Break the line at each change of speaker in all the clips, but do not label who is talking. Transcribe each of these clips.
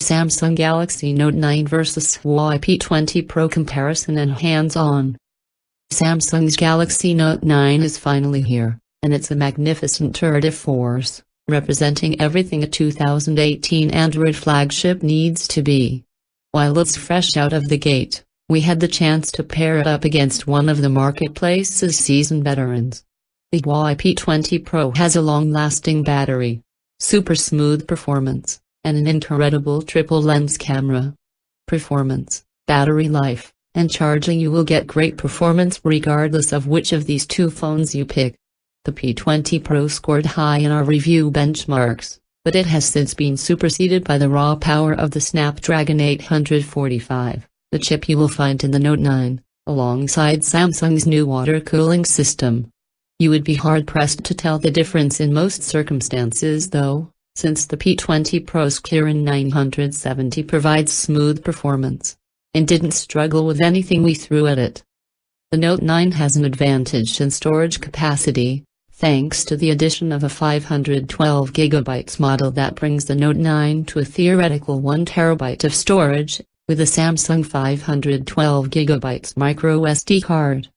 Samsung Galaxy Note 9 vs Huawei P20 Pro comparison and hands-on. Samsung's Galaxy Note 9 is finally here, and it's a magnificent tour de force, representing everything a 2018 Android flagship needs to be. While it's fresh out of the gate, we had the chance to pair it up against one of the marketplace's seasoned veterans. The Huawei P20 Pro has a long-lasting battery, super smooth performance, and an incredible triple-lens camera. Performance, battery life, and charging. You will get great performance regardless of which of these two phones you pick. The P20 Pro scored high in our review benchmarks, but it has since been superseded by the raw power of the Snapdragon 845, the chip you will find in the Note 9, alongside Samsung's new water cooling system. You would be hard-pressed to tell the difference in most circumstances though, since the P20 Pro's Kirin 970 provides smooth performance, and didn't struggle with anything we threw at it. The Note 9 has an advantage in storage capacity, thanks to the addition of a 512GB model that brings the Note 9 to a theoretical 1TB of storage, with a Samsung 512GB microSD card.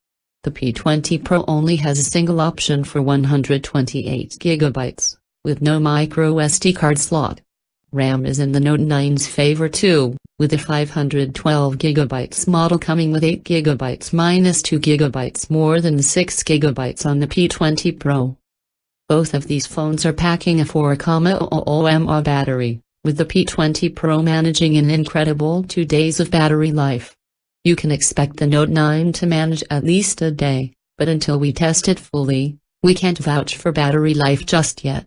The P20 Pro only has a single option for 128GB, with no microSD card slot. RAM is in the Note 9's favor too, with a 512GB model coming with 8GB minus 2GB more than the 6GB on the P20 Pro. Both of these phones are packing a 4,000 mAh battery, with the P20 Pro managing an incredible 2 days of battery life. You can expect the Note 9 to manage at least a day, but until we test it fully, we can't vouch for battery life just yet.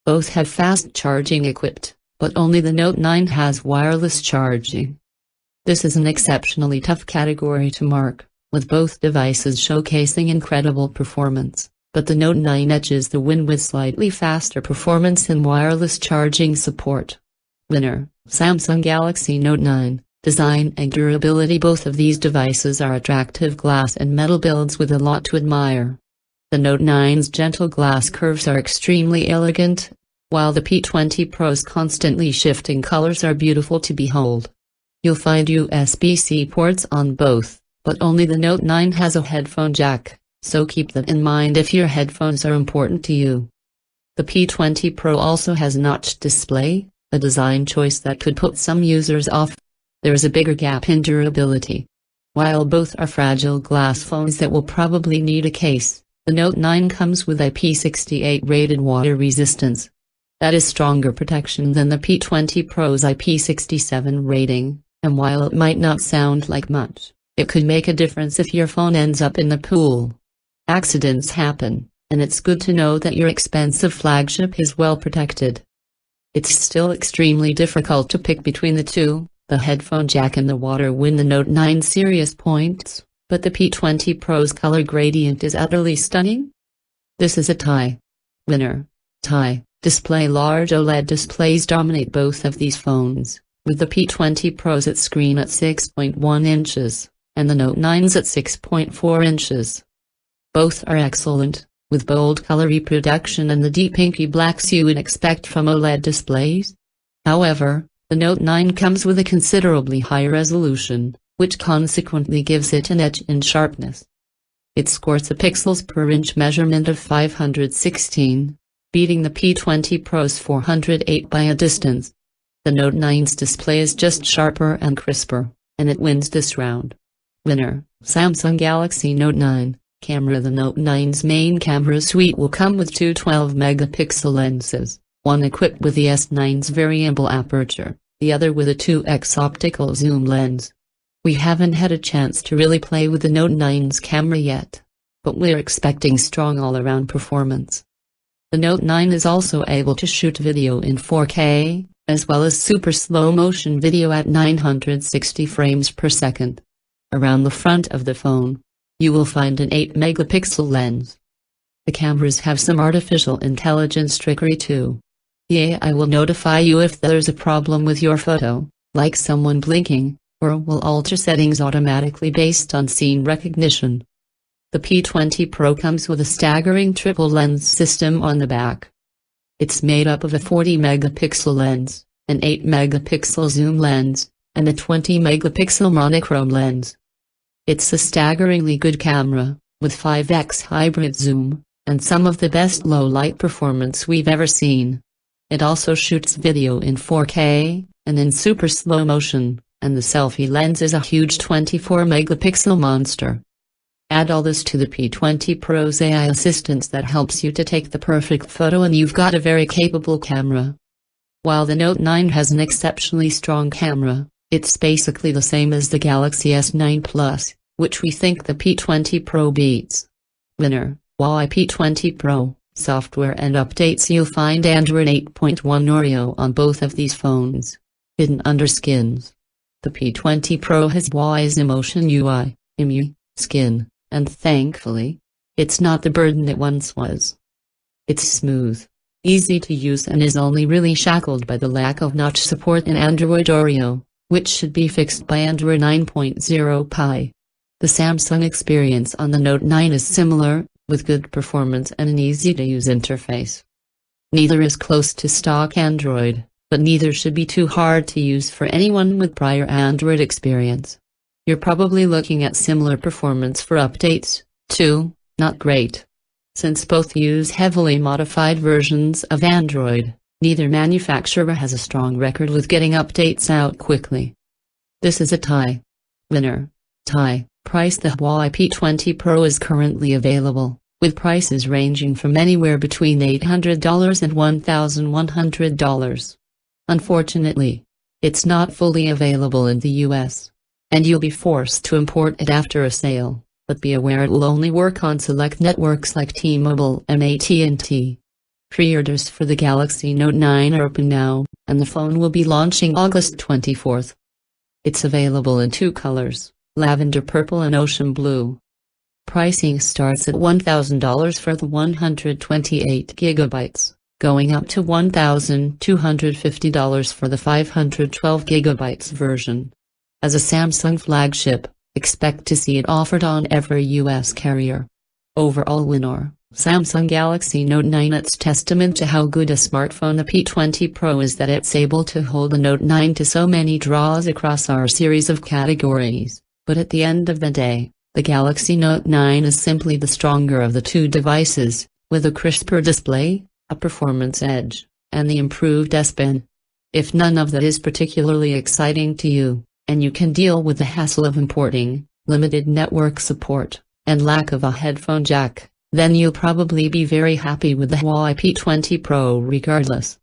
Both have fast charging equipped, but only the Note 9 has wireless charging. This is an exceptionally tough category to mark, with both devices showcasing incredible performance, but the Note 9 edges the win with slightly faster performance and wireless charging support. Winner, Samsung Galaxy Note 9. Design and durability. Both of these devices are attractive glass and metal builds with a lot to admire. The Note 9's gentle glass curves are extremely elegant, while the P20 Pro's constantly shifting colors are beautiful to behold. You'll find USB-C ports on both, but only the Note 9 has a headphone jack, so keep that in mind if your headphones are important to you. The P20 Pro also has a notched display, a design choice that could put some users off. There is a bigger gap in durability. While both are fragile glass phones that will probably need a case, the Note 9 comes with IP68 rated water resistance. That is stronger protection than the P20 Pro's IP67 rating, and while it might not sound like much, it could make a difference if your phone ends up in the pool. Accidents happen, and it's good to know that your expensive flagship is well protected. It's still extremely difficult to pick between the two. The headphone jack and the water win the Note 9 serious points, but the P20 Pro's color gradient is utterly stunning. This is a tie. Winner. Tie. Display. Large OLED displays dominate both of these phones, with the P20 Pro's screen at 6.1 inches, and the Note 9's at 6.4 inches. Both are excellent, with bold color reproduction and the deep inky blacks you would expect from OLED displays. However, the Note 9 comes with a considerably higher resolution, which consequently gives it an edge in sharpness. It scores a pixels per inch measurement of 516, beating the P20 Pro's 408 by a distance. The Note 9's display is just sharper and crisper, and it wins this round. Winner, Samsung Galaxy Note 9. Camera. The Note 9's main camera suite will come with two 12-megapixel lenses, one equipped with the S9's variable aperture, the other with a 2x optical zoom lens. We haven't had a chance to really play with the Note 9's camera yet, but we're expecting strong all-around performance. The Note 9 is also able to shoot video in 4K, as well as super slow-motion video at 960 frames per second. Around the front of the phone, you will find an 8-megapixel lens. The cameras have some artificial intelligence trickery too. The AI will notify you if there's a problem with your photo, like someone blinking, or will alter settings automatically based on scene recognition. The P20 Pro comes with a staggering triple lens system on the back. It's made up of a 40-megapixel lens, an 8-megapixel zoom lens, and a 20-megapixel monochrome lens. It's a staggeringly good camera, with 5x hybrid zoom, and some of the best low-light performance we've ever seen. It also shoots video in 4K, and in super slow motion, and the selfie lens is a huge 24-megapixel monster. Add all this to the P20 Pro's AI assistant that helps you to take the perfect photo and you've got a very capable camera. While the Note 9 has an exceptionally strong camera, it's basically the same as the Galaxy S9 Plus, which we think the P20 Pro beats. Winner, Huawei P20 Pro. Software and updates. You'll find Android 8.1 Oreo on both of these phones. Hidden under skins. The P20 Pro has Huawei's Emotion UI, EMUI, skin, and thankfully, it's not the burden it once was. It's smooth, easy to use and is only really shackled by the lack of notch support in Android Oreo, which should be fixed by Android 9.0 Pie. The Samsung experience on the Note 9 is similar, with good performance and an easy-to-use interface. Neither is close to stock Android, but neither should be too hard to use for anyone with prior Android experience. You're probably looking at similar performance for updates, too, not great. Since both use heavily modified versions of Android, neither manufacturer has a strong record with getting updates out quickly. This is a tie. Winner. Tie. Price. The Huawei P20 Pro is currently available, with prices ranging from anywhere between $800 and $1,100. Unfortunately, it's not fully available in the US, and you'll be forced to import it after a sale, but be aware it will only work on select networks like T-Mobile and AT&T. Pre-orders for the Galaxy Note 9 are open now, and the phone will be launching August 24th. It's available in two colors, lavender purple and ocean blue. Pricing starts at $1,000 for the 128 GB, going up to $1,250 for the 512 GB version. As a Samsung flagship, expect to see it offered on every US carrier. Overall winner, Samsung Galaxy Note 9. It's testament to how good a smartphone the P20 Pro is that it's able to hold the Note 9 to so many draws across our series of categories. But at the end of the day, the Galaxy Note 9 is simply the stronger of the two devices, with a crisper display, a performance edge, and the improved S Pen. If none of that is particularly exciting to you, and you can deal with the hassle of importing, limited network support, and lack of a headphone jack, then you'll probably be very happy with the Huawei P20 Pro regardless.